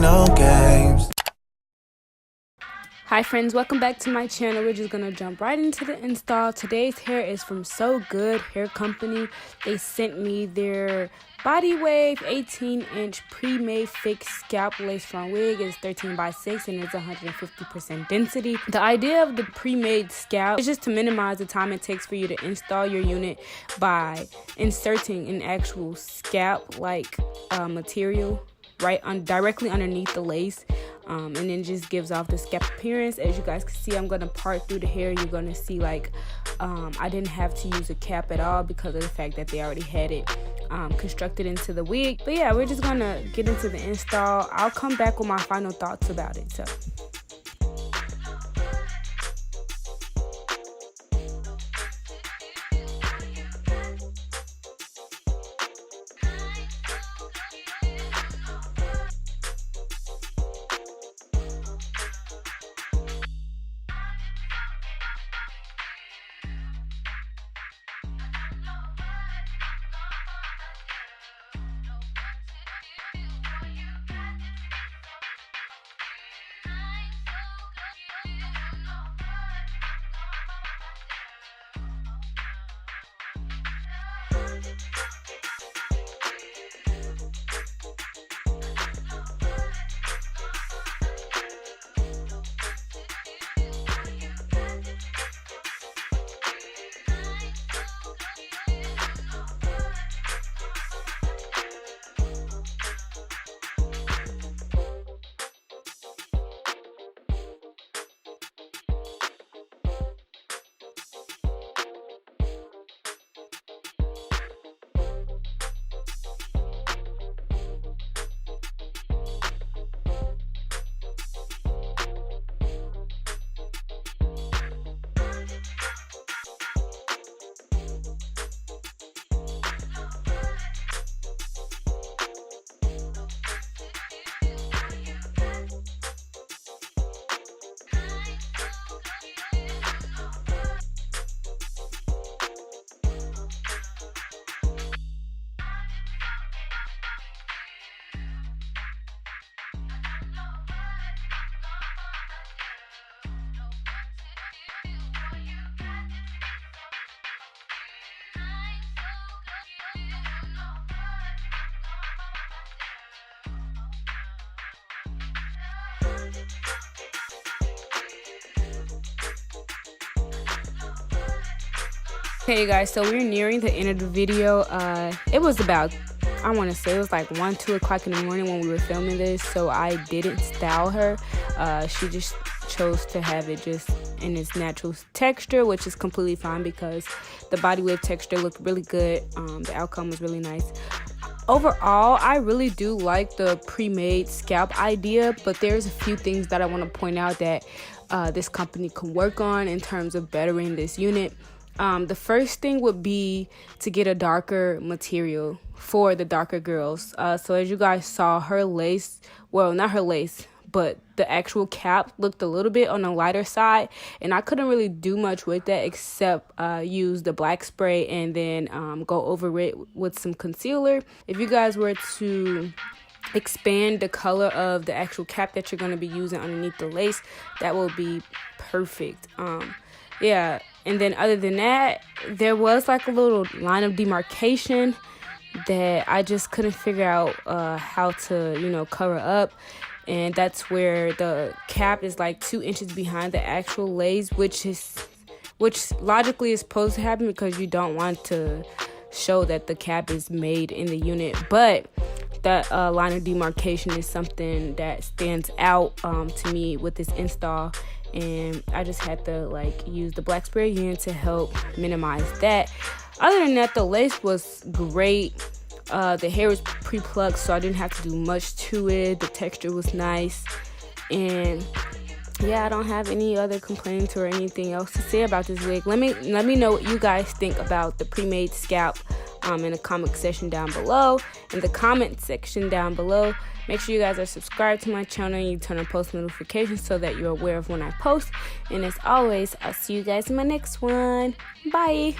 no games. Hi friends, welcome back to my channel. We're just gonna jump right into the install. Today's hair is from SoGoodHair company. They sent me their body wave 18-inch pre-made fixed scalp lace front wig. It's 13x6 and it's 150% density. The idea of the pre-made scalp is just to minimize the time it takes for you to install your unit by inserting an actual scalp like material directly underneath the lace, and then just gives off the scalp appearance. As you guys can see, I'm gonna part through the hair. You're gonna see like I didn't have to use a cap at all because of the fact that they already had it constructed into the wig. But yeah, we're just gonna get into the install. I'll come back with my final thoughts about it. So okay guys, so we're nearing the end of the video. It was about, I want to say it was like 1-2 o'clock in the morning when we were filming this, so I didn't style her. She just chose to have it just in its natural texture, which is completely fine because the body wave texture looked really good. The outcome was really nice. Overall, I really do like the pre-made scalp idea, but there's a few things that I want to point out that this company can work on in terms of bettering this unit. The first thing would be to get a darker material for the darker girls. So as you guys saw, her lace, well, not her lace, but the actual cap looked a little bit on the lighter side, and I couldn't really do much with that except use the black spray and then go over it with some concealer. If you guys were to expand the color of the actual cap that you're going to be using underneath the lace, that will be perfect. Yeah, and then other than that, there was like a little line of demarcation that I just couldn't figure out how to, you know, cover up. And that's where the cap is like 2 inches behind the actual lace, which logically is supposed to happen because you don't want to show that the cap is made in the unit. But that line of demarcation is something that stands out to me with this install, and I just had to like use the black spray again to help minimize that. Other than that, the lace was great. The hair was pre-plucked, so I didn't have to do much to it. The texture was nice, and yeah, I don't have any other complaints or anything else to say about this wig. Let me know what you guys think about the pre-made scalp in the comment section down below. Make sure you guys are subscribed to my channel and you turn on post notifications so that you're aware of when I post. And as always, I'll see you guys in my next one. Bye.